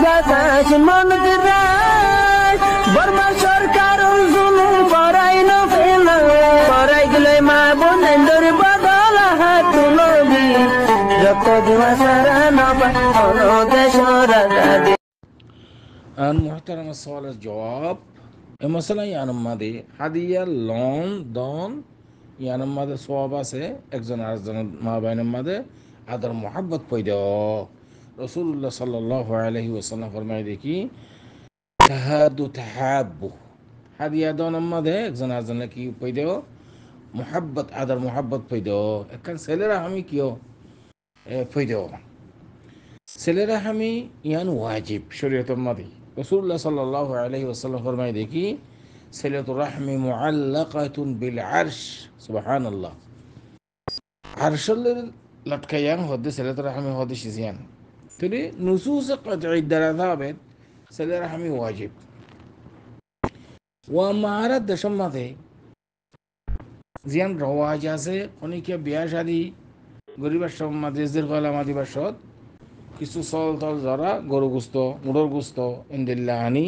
বাতাস মন দিরাই বর্মা সরকার জুলুম করাই না ফেলা করাই গেলে মা বোনের বদল হাত তুলবি যত দিওয়া সারা না পালো দেশ রাজা আর মুহতারাম সওয়ালের জবাব এ মশলা ইয়ানোর মাঝে হাদিয়া লন দন ইয়ানোর মাঝে সওয়াব আছে একজন আরেকজনের মা বাইনের মাঝে আদর মোহাব্বত পয়দ রাসূলুল্লাহ সাল্লাল্লাহু আলাইহি ওয়াসাল্লাম ফরমায় দেখি তাহাদু তাহাব্বু হাদিয়া দনের মাঝে একজন আরেকজনের কি পয়দ মোহাব্বত আদর মোহাব্বত পয়দ এখন ছেলেরা আমি কিয় পয়দ ছেলেরা আমি ইয়ান ওয়াজিব শরীয়তের মাঝে রাসূলুল্লাহ সাল্লাল্লাহু আলাইহি ওয়াসাল্লাম ফরমায় দেখি সিলাতুর রাহমি মুআল্লাকাতুন বিল আরশ সুবহানাল্লাহ আরশের লটকায়াং হদে সিলাতুর রাহমি হদে শিজিয়ান তবে নুসুস কতঈ দ্বারা সাবেত সিলাতুর রাহমি ওয়াজিব ওয়া মারাদ দেশম মাঝে জিয়ান রওয়াজ আছে অনেকে বিয়া শাদী গরিবের সমাজে জিরগালা মাদিবাসত কিছু চল তল জরা গরু গুস্ত মুড়োর গুস্ত ইন্দিল্লা আনি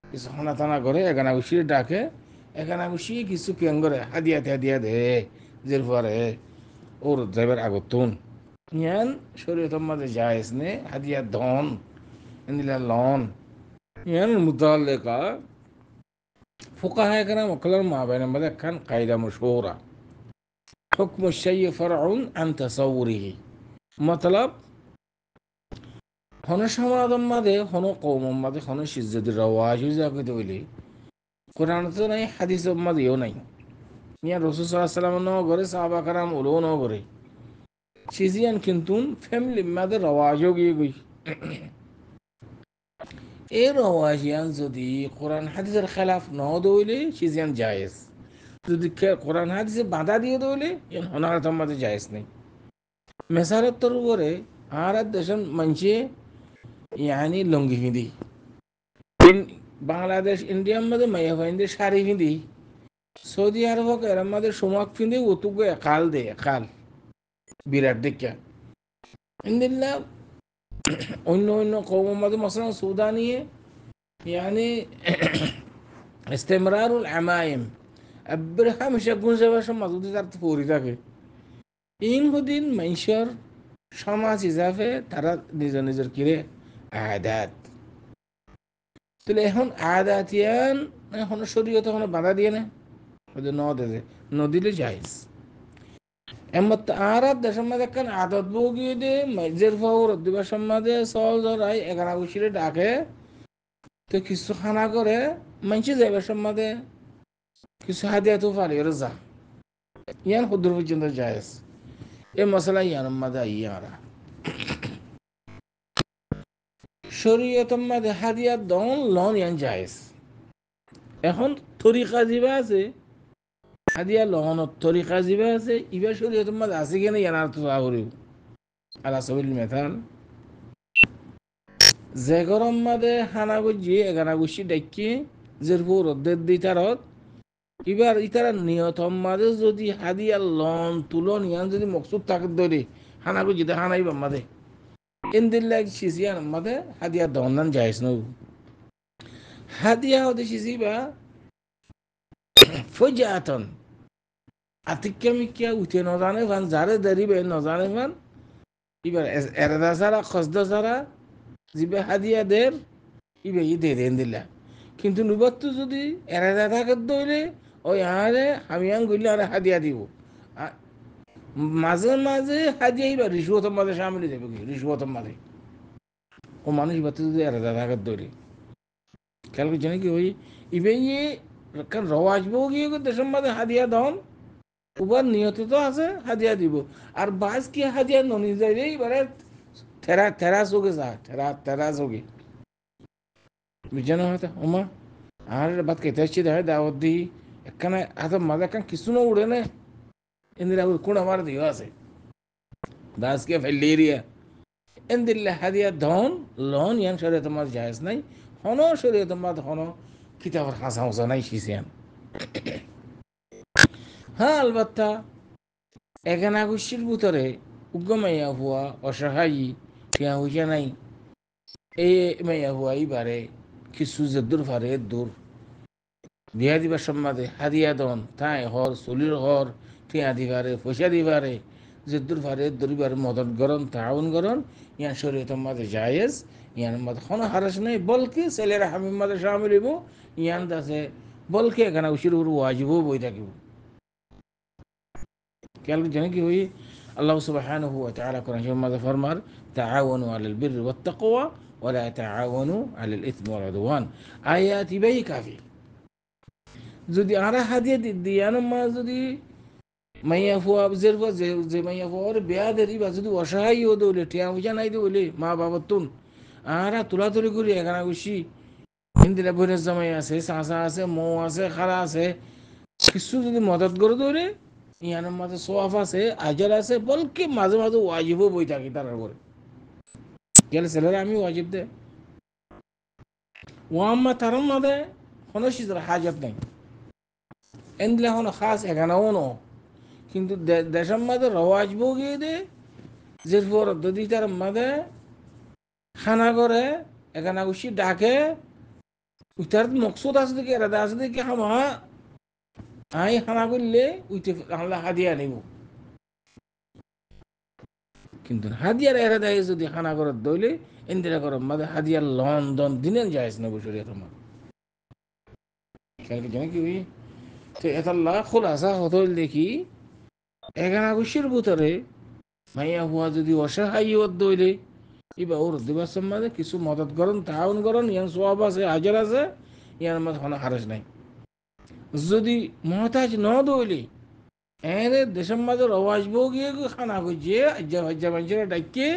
কিছু খানা টানা করে এখানা গুছিয়ে ডাকে এখানা গুছিয়ে কিছু কেন করে হাদিয়া দে জের পরে ওর ড্রাইভার আগতুন ইয়ান শরীয়তের মাঝে জায়েজ নে হাদিয়া ধন ইন্দিল্লা লন ইয়ান মুতাল্লিকা ফুকাহা একরাম ওকলার মা বাইনের মাঝে একখান কায়দা মশহুরা হুকমু শাইই ফারউন আন তাসাউরিহি মতলব হন সমাজের মাঝে হন কওমের মাঝে হন সিজ্জতি রওয়াজ জাগতে হইলে কোরআন তো নাই হাদিসের মাঝেও নাই ইয়া রাসূল সাল্লাল্লাহু আলাইহি ওয়াসাল্লাম ন করে সাহাবা کرام ওলো ন করে সিজিয়ান কিন্তু ফ্যামিলি মাঝে রওয়াজও গিয়ে গই এই রওয়াজিয়ান যদি কোরআন হাদিসের খেলাফ ন দইলে সিজিয়ান জায়েজ যদি কোরআন হাদিসে বাধা দিয়ে দইলে ইয়ান হনারতের মাঝে জায়েজ নেই মেসালত তোর উপরে আর দেশের মানুষে ইয়ানি লঙ্গি ফিঁদি বাংলাদেশ ইন্ডিয়ার মধ্যে মাইয়া ফাইন্দি শাড়ি ফিঁদি সৌদি আরব এর মধ্যে সোমাক ফিঁদি ওতুক একাল দে একাল বিরাট দেখা ইন্দিল্লা অন্য কৌমের মধ্যে মশলা সুদানিয়ে ইয়ানি ইস্তেমরারুল আমাইম আব্রাহাম শাগুন যাবার সময় যদি তার পরি থাকে ইনহুদিন মানুষের সমাজ হিসাবে তারা নিজের কিরে আদাত তাহলে এখন আদাত ইয়ান এখন শরীয়তে এখন বাধা দিয়ে না ন দে ন দিলে জায়েজ এমত আর দেশের মধ্যে একখান আদত বগিয়ে দে মাইজের ফাউর দিবার সমাজে চল জরাই এগারা গুছিরে ডাকে তো কিছু খানা করে মানুষে যাইবার সমাজে কিছু হাদিয়া তো পারি ওরা যা ইয়ান ক্ষুদ্র পর্যন্ত জায়েজ এ মশলা ইয়ার মাঝে ইয়ারা শরীয়তের মাঝে হাদিয়া দন লন ইয়ান জায়েজ এখন তরিকা জিবা আছে হাদিয়া লহনত তরিকা জিবা আছে ইবার শরীয়তের মাঝে আছে কিনা ইয়ান আর তো আহরিও আলা সাবিল মেথাল যে গরম মাঝে হানা গুজি এগানা গুছি ডাকি যেরপর রদ্দের দিতারত এবার ইতারা নিয়তম মাঝে যদি হাদিয়া লন তুলন ইয়ান যদি মকসুদ থাকে ধরে হানা গুজি দে হানাইবা মাঝে ইন্দিল্লাহ শিশিয়ান মাঝে হাদিয়া দন্দান জায়েজ নব হাদিয়া হতে শিশিবা ফজাতন আতিক্যা মিক্যা উঠে নজানে ভান যারে দাঁড়িবে নজানে ভান এবার এরাদা সারা খসদা সারা জিবে হাদিয়া দের ইবে ই দে দেন দিলা কিন্তু নুবাত্তু যদি এরাদা থাকে দইলে ওই আরে আমি আং গইলে আরে হাদিয়া দিব মাঝে মাঝে হাদিয়া এবার রিশুয়তের মাঝে সামিল যাবে কি রিশুয়তের মাঝে ও মানুষ বাত্তু যদি এরাদা থাকে দইলে খেয়াল করছে নাকি ওই ইবে ইয়ে কারণ রওয়াজ বউ গিয়ে দেশের মাঝে হাদিয়া দন উবার নিয়ত তো আছে হাদিয়া দিব আর বাস কি হাদিয়া ননি যায় রে এবারে থেরা চোগে যা থেরা চোগে বুঝছে না হয়তো ওমা আর বাদ কেতে আসছি দেখে দাওয়াত দি একখানে হাতের মাঝে একখান কিছু না উড়ে নে ইন্দিরা কোন আমার দিও আছে দাসকে ফেললি এরিয়া ইন্দিল্লা হাদিয়া ধন লন ইয়ান শরীয়ত মাঝ জায়েজ নাই হন শরীয়ত মাঝ হন কিতাবের হাসা হুসা নাই শিশিয়ান হ্যাঁ আলবাত্তা এখানে আগুশির ভিতরে উগ্গমাইয়া হওয়া অসহায়ী ঠিয়া হইয়া নাই এই মাইয়া হুয়াই বারে কিছু যে দূর ফারে দূর বিয়া দিবার সম্মাদে হাদিয়া দন তাই হর চলির হর টিয়া দিবারে পয়সা দিবারে যে দূর ফারে দরিবার মদত গরণ তাউন গরণ ইয়ান শরীয়তের মাঝে জায়েজ ইয়ান মাঝে কোনো হারাস নেই বলকি ছেলেরা হামির মাঝে শামিল হইব ইয়ান দাসে বলকে এখানে উচির উপর ওয়াজিবও বই থাকিব খেয়াল জানে কি হই আল্লাহ সুবহানাহু ওয়া তাআলা কোরআনের মাঝে ফরমার তাআওয়ানু আলাল বিররি ওয়াত তাকওয়া ওয়া লা তাআওয়ানু আলাল ইসমি ওয়াল উদওয়ান আয়াতি বাই কাফি যদি আরা হাদিয়া দিয়ানো মা যদি মাইয়া ফুয়া যে মাইয়া ফুয়ার বেয়া দেরি বা যদি অসহায় দৌলে টিয়া পয়সা নাই দৌলে মা বাবার তুন আরা তুলাতুলি করি এখানে খুশি হিন্দিরা বইনের জামাই আছে চাচা আছে মৌ আছে খারা আছে কিছু যদি মদত করে দৌড়ে ইয়ানোর মাঝে সোয়াফ আছে আজার আছে বলকে মাঝে মাঝে ওয়াজিবও বই থাকি তার করে গেলে ছেলেরা আমি ওয়াজিব দে ও আম্মা তার মাঝে কোনো সিজের হাজত নাই এনদিলে কোনো খাস এখানেও ন কিন্তু দেশের মাঝে রওয়াজ বগিয়ে দে যে যদি তার মাঝে খানা করে এখানে খুশি ডাকে উঠার মকসুদ আছে দেখি এরাদা আছে দেখি হামা আই খানা করলে উঠে আল্লাহ হাদিয়া নিব কিন্তু হাদিয়ার এরাদা যদি খানা করে দইলে ইন্দিরা করে মাঝে হাদিয়ার লন্ডন দিনের যায় না বসে তোমার খেয়াল জানে কি তো এতাল্লাহ খোলাসা হতো দেখি এখানে খুশির ভিতরে মাইয়া হুয়া যদি অসহায় দইলে এবার ওর দিবার সম্মানে কিছু মদত করেন তাউন করেন ইয়ান সোয়াব আছে হাজার আছে ইয়ার মধ্যে কোনো হারাস নাই যদি মহতাজ ন দইলে এনে দেশের মাঝে রওয়াজ বউ গিয়ে খানা করছে হজ্জা মানুষেরা ডাকিয়ে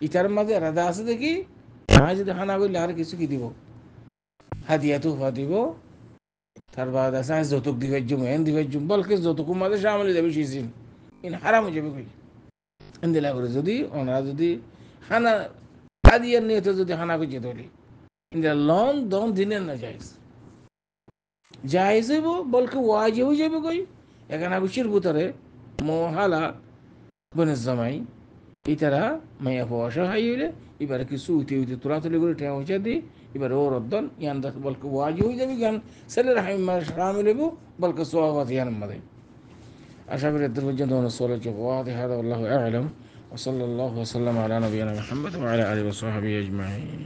ইটার মাঝে রাধা আছে দেখি হ্যাঁ যদি খানা করলে আর কিছু কি দিব হাদিয়া তুফা দিব তার বাদ আছে যৌতুক দিবার জুম এন দিবার জুম বলকে যৌতুক মাঝে সামলে যাবে সিজিন ইন হারাম হয়ে যাবে কই এন্দিলা করে যদি ওনারা যদি খানা হাদিয়ার নিয়ে যদি খানা করছে ধরি ইন্দিরা লন দন দিনের না জায়েজ হইব বলকে ওয়াজিব হয়ে যাবে কই এখানে বসির ভিতরে মহালা বনের জামাই ইতারা মাইয়া পয়সা হাই হইলে এবারে কিছু উঠে তোলাতুলি করে টেয়া পয়সা দিই এবারে ওর অর্দন ইয়ান দাস বলকে ওয়াজি হয়ে যাবে জ্ঞান ছেলেরা সামিল হইব বলকে সোয়াবাদ ইয়ান মাদে আশা করি এদের পর্যন্ত চলেছে ওয়াদ হাদা আল্লাহু আ'লাম ওয়া সাল্লাল্লাহু ওয়া সাল্লাম আলা নবিয়িনা মুহাম্মদ ওয়া আলা আলিহি ওয়া সাহবিহি আজমাইন